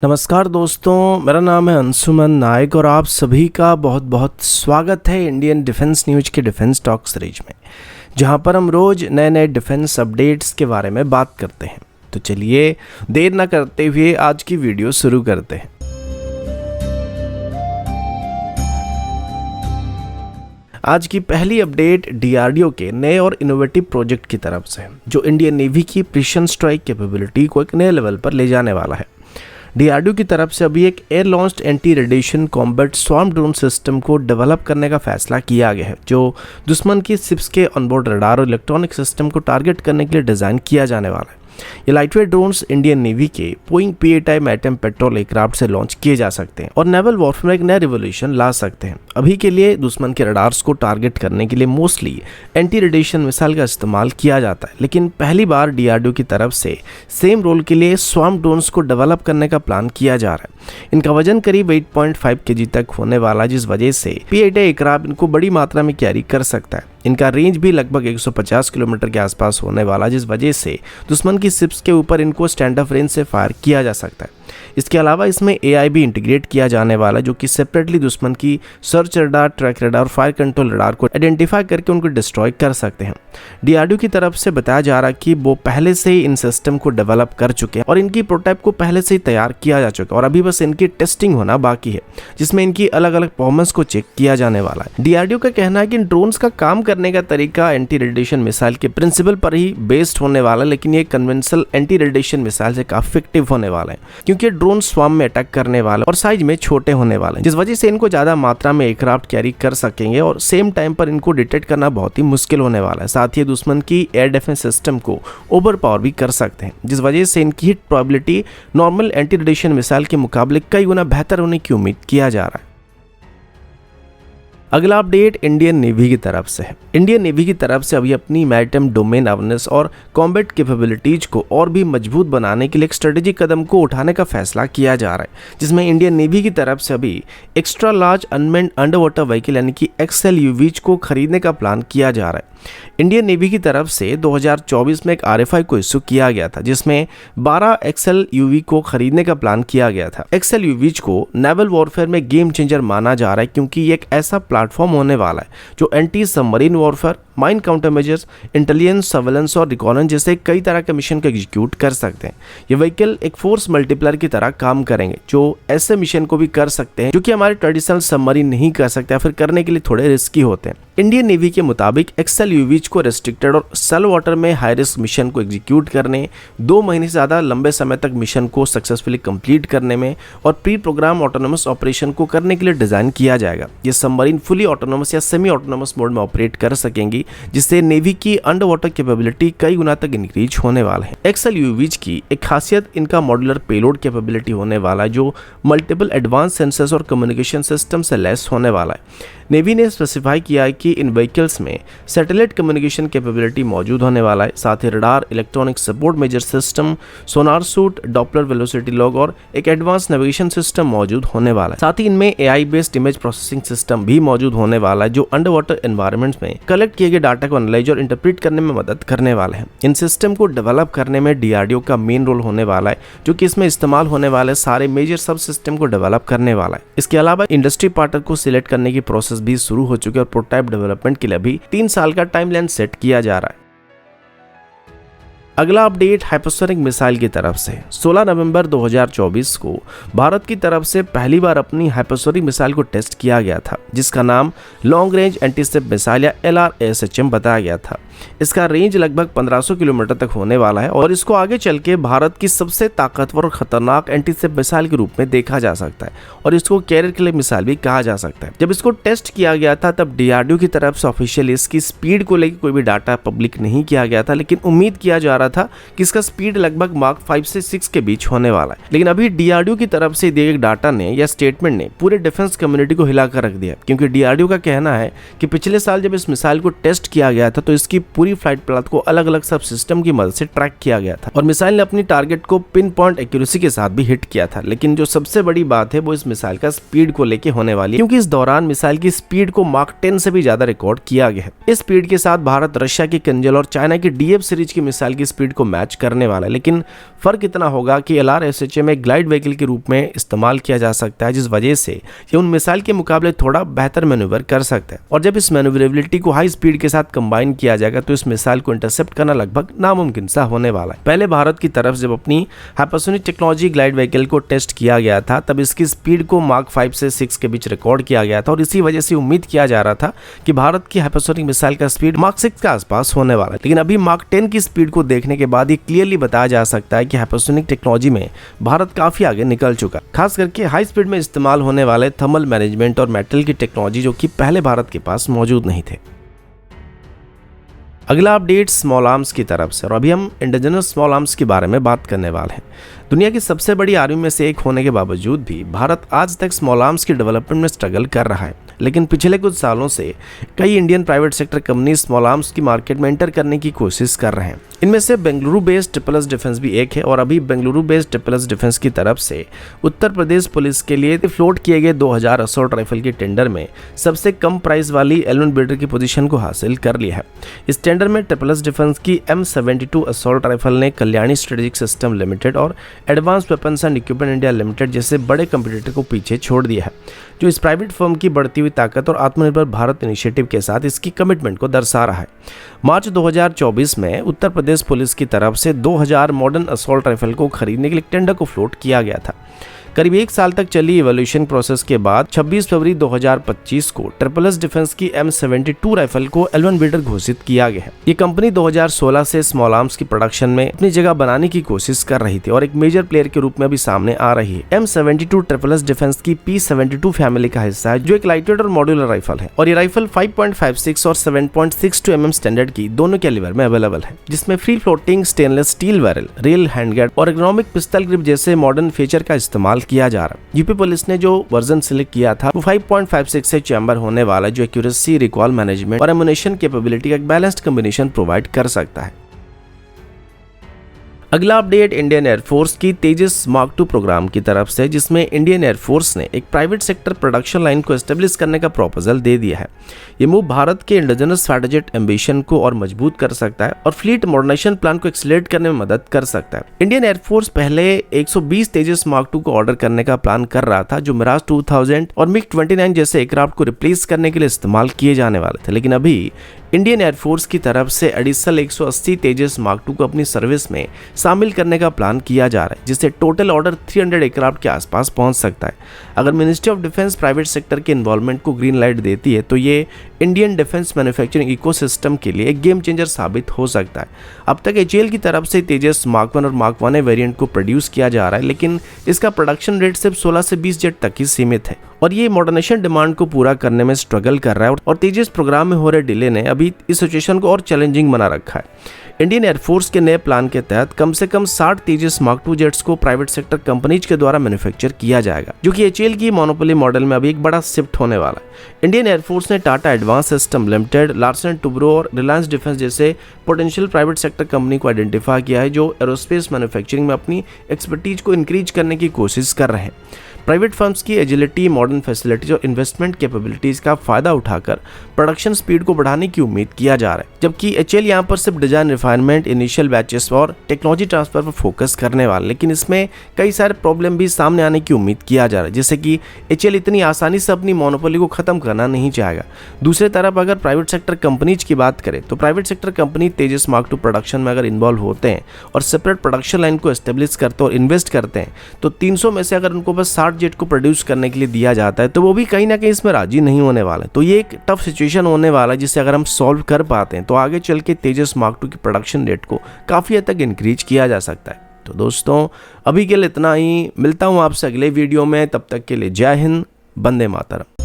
नमस्कार दोस्तों, मेरा नाम है अंशुमन नायक और आप सभी का बहुत बहुत स्वागत है इंडियन डिफेंस न्यूज के डिफेंस टॉक सीरीज में, जहां पर हम रोज नए नए डिफेंस अपडेट्स के बारे में बात करते हैं। तो चलिए देर ना करते हुए आज की वीडियो शुरू करते हैं। आज की पहली अपडेट डीआरडीओ के नए और इनोवेटिव प्रोजेक्ट की तरफ से है, जो इंडियन नेवी की प्रिसिशन स्ट्राइक कैपेबिलिटी को एक नए लेवल पर ले जाने वाला है। डीआरडीओ की तरफ से अभी एक air launched anti radiation combat swarm drone system को डेवलप करने का फैसला किया गया है, जो दुश्मन की शिप्स के ऑनबोर्ड रडार और इलेक्ट्रॉनिक सिस्टम को टारगेट करने के लिए डिज़ाइन किया जाने वाला है। ये लाइटवेट ड्रोन्स इंडियन नेवी के Boeing P-8I maritime petrol aircraft से लॉन्च किए जा सकते हैं और नेवल वॉरफेयर में एक नया रिवोल्यूशन ला सकते हैं। अभी के लिए दुश्मन के रडार्स को टारगेट करने के लिए मोस्टली एंटी रेडिएशन मिसाइल का इस्तेमाल किया जाता है, लेकिन पहली बार डीआरडीओ की तरफ से सेम रोल के लिए स्वार्म ड्रोन्स को डेवलप करने का प्लान किया जा रहा है। इनका वजन करीब 8.5 kg तक होने वाला, जिस वजह से P-8I एयरक्राफ्ट इनको बड़ी मात्रा में कैरी कर सकता है। इनका रेंज भी लगभग 150 किलोमीटर के आसपास होने वाला, जिस वजह से दुश्मन की शिप्स के ऊपर इनको स्टैंड ऑफ रेंज से फायर किया जा सकता है। इसके अलावा इसमें AI भी इंटीग्रेट किया जाने वाला, जो कि सेपरेटली दुश्मन की सर्च रडार, ट्रैक रडार और फायर कंट्रोल रडार को आइडेंटिफाई करके उनको डिस्ट्रॉय कर सकते हैं। डीआरडीओ की तरफ से बताया जा रहा है कि वो पहले से ही इन सिस्टम को डेवलप कर चुके हैं और इनकी प्रोटोटाइप को पहले से ही तैयार किया जा चुका है और अभी बस इनकी टेस्टिंग होना बाकी है, जिसमें इनकी अलग अलग परफॉर्मेंस को चेक किया जाने वाला है। डीआरडीओ का कहना है कि इन ड्रोन्स का काम करने का तरीका एंटी रेडिएशन मिसाइल के प्रिंसिपल पर ही बेस्ड होने वाला है, लेकिन ये कन्वेंशनल एंटी रेडिएशन मिसाइल से काफी इफेक्टिव होने वाला है, क्योंकि ड्रोन स्वार्म में अटैक करने वाला और साइज में छोटे होने वाले, जिस वजह से इनको ज्यादा मात्रा में एयरक्राफ्ट कैरी कर सकेंगे और सेम टाइम पर इनको डिटेक्ट करना बहुत ही मुश्किल होने वाला है। साथ ही दुश्मन की एयर डिफेंस सिस्टम को ओवर पावर भी कर सकते हैं, जिस वजह से इनकी hit probability normal anti radiation missile के मुकाबले कई गुना बेहतर होने की उम्मीद किया जा रहा है। अगला अपडेट इंडियन नेवी की तरफ से है। इंडियन नेवी की तरफ से अभी अपनी मैरिटाइम डोमेन अवेयरनेस और कॉम्बैट कैपेबिलिटीज को और भी मजबूत बनाने के लिए एक स्ट्रेटेजिक कदम को उठाने का फैसला किया जा रहा है, जिसमें इंडियन नेवी की तरफ से अभी extra large unmanned under water vehicle यानी कि XLUVs को खरीदने का प्लान किया जा रहा है। इंडियन नेवी की तरफ से 2024 में एक RFI को इशू किया गया था, जिसमें 12 XLUV को खरीदने का प्लान किया गया था। XLUVs को नेवल वॉरफेयर में गेम चेंजर माना जा रहा है, क्योंकि ये एक ऐसा प्लेटफॉर्म होने वाला है जो anti submarine warfare, mine counter measures, intelligence, surveillance और रिकॉनेंस जैसे कई तरह के मिशन को एग्जीक्यूट कर सकते हैं। ये व्हीकल एक फोर्स मल्टीप्लायर की तरह काम करेंगे, जो ऐसे मिशन को भी कर सकते हैं जो कि हमारे ट्रेडिशनल सबमरीन नहीं कर सकते या फिर करने के लिए थोड़े रिस्की होते हैं। इंडियन नेवी के मुताबिक XLUVs को रेस्ट्रिक्टेड और सेल वाटर में हाई रिस्क मिशन को एग्जीक्यूट करने, 2 महीने से ज़्यादा लंबे समय तक मिशन को सक्सेसफुली कंप्लीट करने में और प्री प्रोग्राम ऑटोनोमस ऑपरेशन को करने के लिए डिज़ाइन किया जाएगा। ये सबमरीन फुली ऑटोनोमस या सेमी ऑटोनोमस मोड में ऑपरेट कर सकेंगी, जिससे नेवी की अंडर वाटर कैपेबिलिटी कई गुना तक इंक्रीज होने वाला है। XLUVs की एक खासियत इनका मॉड्यूलर पेलोड कैपेबिलिटी होने वाला है, जो मल्टीपल एडवांस सेंसर्स और कम्युनिकेशन सिस्टम से लैस होने वाला है। नेवी ने स्पेसिफाई किया है कि इन व्हीकल्स में सैटेलाइट कम्युनिकेशन कैपेबिलिटी मौजूद होने वाला है, साथ ही radar, electronic support measure system, sonar suite, Doppler velocity log और एक एडवांस नेविगेशन सिस्टम मौजूद होने वाला है। साथ ही इनमें AI based image processing system भी मौजूद होने वाला है, जो अंडर वाटर एनवायरमेंट्स में कलेक्ट किए गए डाटा को एनालाइज और इंटरप्रेट करने में मदद करने वाले हैं। इन सिस्टम को डेवलप करने में डीआरडीओ का मेन रोल होने वाला है, जो कि इसमें इस्तेमाल होने वाले सारे मेजर सब सिस्टम को डेवलप करने वाला है। इसके अलावा इंडस्ट्री पार्टनर को सिलेक्ट करने की प्रोसेस भी शुरू हो चुकी है और प्रोटोटाइप डेवलपमेंट के लिए अभी 3 साल का टाइमलाइन सेट किया जा रहा है। अगला अपडेट हाइपरसोनिक मिसाइल की तरफ से। 16 नवंबर 2024 को भारत की तरफ से पहली बार अपनी हाइपरसोनिक मिसाइल को टेस्ट किया गया था, जिसका नाम लॉन्ग रेंज एंटीशिप मिसाइल या LRASHM बताया गया था। इसका रेंज लगभग 1500 किलोमीटर तक होने वाला है और इसको आगे चल के भारत की सबसे ताकतवर और खतरनाक एंटीशिप मिसाइल के रूप में देखा जा सकता है और इसको कैरियर किलर मिसाइल भी कहा जा सकता है। जब इसको टेस्ट किया गया था तब डीआरडीओ की तरफ से ऑफिशियली इसकी स्पीड को लेकर कोई भी डाटा पब्लिक नहीं किया गया था, लेकिन उम्मीद किया जा रहा था कि इसका स्पीड लगभग मार्क 5 से 6 के बीच होने वाला है। लेकिन अभी डीआरडीओ की तरफ से दिए गए डाटा ने या स्टेटमेंट ने पूरे डिफेंस कम्युनिटी को हिलाकर रख दिया, क्योंकि डीआरडीओ का कहना है कि पिछले साल जब इस मिसाइल को टेस्ट किया गया था तो इसकी पूरी फ्लाइट पाथ को अलग अलग सब सिस्टम की मदद से ट्रैक किया गया था और मिसाइल ने अपनी टारगेट को पिन पॉइंट एक्यूरेसी के साथ भी हिट किया था। लेकिन जो सबसे बड़ी बात है वो इस मिसाइल का स्पीड को लेके होने वाली है, क्योंकि इस दौरान मिसाइल की स्पीड को मार्क 10 से भी ज्यादा रिकॉर्ड किया गया है। इस स्पीड के साथ भारत रशिया की कंजल और चाइना की DF सीरीज की मिसाइल की स्पीड को मैच करने वाला है, लेकिन फ़र्क इतना होगा कि LRSHA में ग्लाइड व्हीकल के रूप में इस्तेमाल किया जा सकता है, जिस वजह से ये उन मिसाइल के मुकाबले थोड़ा बेहतर मैन्यूवर कर सकता है। और जब इस मैन्यूवरेबिलिटी को हाई स्पीड के साथ कंबाइन किया जाएगा तो इस मिसाइल को इंटरसेप्ट करना लगभग नामुमकिन सा होने वाला है। पहले भारत की तरफ जब अपनी हाइपरसोनिक टेक्नोलॉजी ग्लाइड व्हीकल को टेस्ट किया गया था, तब इसकी स्पीड को मार्क 5 से 6 के बीच रिकॉर्ड किया गया था और इसी वजह से उम्मीद किया जा रहा था कि भारत की हाइपरसोनिक मिसाइल का स्पीड मार्क 6 के आसपास होने वाला है। लेकिन अभी मार्क 10 की स्पीड को देखने के बाद ये क्लियरली बताया जा सकता है कि हाइपरसोनिक टेक्नोलॉजी में भारत काफी आगे निकल चुका, खास करके हाई स्पीड में इस्तेमाल होने वाले थर्मल मैनेजमेंट और मेटल की टेक्नोलॉजी, जो कि पहले भारत के पास मौजूद नहीं थे। अगला अपडेट स्मॉल आर्म्स की तरफ से, और अभी हम इंडिजिनस स्मॉल आर्म्स के बारे में बात करने वाले हैं। दुनिया की सबसे बड़ी आर्मी में से एक होने के बावजूद भी भारत आज तक स्मॉल आर्म्स की डेवलपमेंट में स्ट्रगल कर रहा है, लेकिन पिछले कुछ सालों से कई Indian private sector company small arms की मार्केट में एंटर करने की कोशिश कर रहे हैं। इनमें से बेंगलुरु बेस्ड ट्रिपल डिफेंस भी एक है, और अभी बेंगलुरु बेस्ड ट्रिपल डिफेंस की तरफ से उत्तर प्रदेश पुलिस के लिए फ्लोट किए गए 2000 असॉल्ट राइफल के टेंडर में सबसे कम प्राइस वाली L1 बिल्डर की पोजीशन को हासिल कर लिया है। इस टेंडर में ट्रिपल डिफेंस की M72 असॉल्ट राइफल ने कल्याणी स्ट्रेटेजिक सिस्टम लिमिटेड और advance weapons and equipment India limited जैसे बड़े कंपटीटर को पीछे छोड़ दिया है, जो इस प्राइवेट फर्म की बढ़ती हुई ताकत और आत्मनिर्भर भारत इनिशिएटिव के साथ इसकी कमिटमेंट को दर्शा रहा है। मार्च 2024 में उत्तर प्रदेश पुलिस की तरफ से 2000 मॉडर्न असॉल्ट राइफल को खरीदने के लिए टेंडर को फ्लोट किया गया था। करीब 1 साल तक चली इवोल्यूशन प्रोसेस के बाद 26 फरवरी 2025 को ट्रिपल डिफेंस की M72 राइफल को L1 बिल्डर घोषित किया गया है। ये कंपनी 2016 से स्मॉल आर्म्स की प्रोडक्शन में अपनी जगह बनाने की कोशिश कर रही थी और एक मेजर प्लेयर के रूप में अभी सामने आ रही है। M72 ट्रिपल डिफेंस की P72 फैमिली का हिस्सा है, जो एक लाइटवेट और मॉड्यूलर राइफल है, और ये राइफल 5.56 और 7.62 mm स्टैंडर्ड की दोनों कैलिबर में अवेलेबल है, जिसमें free floating stainless steel barrel, real handguard और इकोनॉमिक पिस्टल ग्रिप जैसे मॉडर्न फीचर का इस्तेमाल किया जा रहा है। यूपी पुलिस ने जो वर्जन सिलेक्ट किया था वो 5.56 से चैम्बर होने वाला, जो एक्यूरेसी, रिकॉल मैनेजमेंट और एमुनेशन कैपेबिलिटी का एक बैलेंस्ड कॉम्बिनेशन प्रोवाइड कर सकता है। अगला अपडेट इंडियन एयरफोर्स की तेजस मार्क 2 प्रोग्राम की तरफ से, जिसमें इंडियन एयरफोर्स ने एक प्राइवेट सेक्टर प्रोडक्शन लाइन को एस्टेब्लिश करने का प्रपोजल दे दिया है। ये मूव भारत के इंडिजिनस स्ट्रैटेजिक एम्बिशन को और मजबूत कर सकता है और फ्लीट मॉडर्नाइजेशन प्लान को एक्सीलरेट करने में मदद कर सकता है। इंडियन एयरफोर्स पहले 120 तेजस मार्क 2 को ऑर्डर करने का प्लान कर रहा था, जो मिराज 2000 और MiG-29 जैसे एयरक्राफ्ट को रिप्लेस करने के लिए इस्तेमाल किए जाने वाले थे, लेकिन अभी इंडियन एयरफोर्स की तरफ से एडिशनल 180 तेजस मार्क 2 को अपनी सर्विस में शामिल करने का प्लान किया जा रहा है, जिससे टोटल ऑर्डर 300 एयरक्राफ्ट के आसपास पहुंच सकता है। अगर ministry of defence private sector के इन्वॉल्वमेंट को ग्रीन लाइट देती है तो ये इंडियन डिफेंस मैन्युफैक्चरिंग इकोसिस्टम के लिए एक गेम चेंजर साबित हो सकता है। अब तक HAL की तरफ से तेजस मार्क 1 और मार्क 1 वेरिएंट को प्रोड्यूस किया जा रहा है, लेकिन इसका प्रोडक्शन रेट सिर्फ 16 से 20 जेट तक ही सीमित है और ये मॉडर्नाइजेशन डिमांड को पूरा करने में स्ट्रगल कर रहा है, और तेजस प्रोग्राम में हो रहे डिले ने अभी इस सिचुएशन को और चैलेंजिंग बना रखा है। इंडियन एयरफोर्स के नए प्लान के तहत कम से कम 60 तेजस मार्क 2 जेट्स को प्राइवेट सेक्टर कंपनीज के द्वारा मैन्युफैक्चर किया जाएगा, जो कि HAL की मोनोपोली मॉडल में अभी एक बड़ा शिफ्ट होने वाला है। इंडियन एयरफोर्स ने Tata advance system limited, Larsen Toubro और रिलायंस डिफेंस जैसे पोटेंशियल प्राइवेट सेक्टर कंपनी को आइडेंटिफाई किया है, जो एरोस्पेस मैन्युफैक्चरिंग में अपनी एक्सपर्टीज को इंक्रीज करने की कोशिश कर रहे हैं। प्राइवेट फर्म्स की एजिलिटी, मॉडर्न फैसिलिटीज और इन्वेस्टमेंट कैपेबिलिटीज का फायदा उठाकर प्रोडक्शन स्पीड को बढ़ाने की उम्मीद किया जा रहा है, जबकि HAL यहाँ पर सिर्फ डिजाइन रिफाइनमेंट, इनिशियल बैचेस और टेक्नोलॉजी ट्रांसफर पर फोकस करने वाला, लेकिन इसमें कई सारे प्रॉब्लम भी सामने आने की उम्मीद किया जा रहा है, जैसे कि HAL इतनी आसानी से अपनी मोनोपोली को खत्म करना नहीं चाहेगा। दूसरी तरफ अगर प्राइवेट सेक्टर कंपनीज की बात करें तो प्राइवेट सेक्टर कंपनी तेजस मार्क 2 प्रोडक्शन में अगर इन्वॉल्व होते हैं और सेपरेट प्रोडक्शन लाइन को एस्टेब्लिश करते हैं और इन्वेस्ट करते हैं, तो 300 में से अगर उनको बस 60 जेट को प्रोड्यूस करने के लिए दिया जाता है तो वो भी कहीं ना कहीं इसमें राजी नहीं होने वाला है। तो ये एक टफ सिचुएशन होने वाला है, जिसे अगर हम सॉल्व कर पाते हैं तो आगे चल के तेजस मार्क 2 की प्रोडक्शन रेट को काफ़ी हद तक इंक्रीज किया जा सकता है। तो दोस्तों अभी के लिए इतना ही, मिलता हूँ आपसे अगले वीडियो में, तब तक के लिए जय हिंद, वंदे मातरम।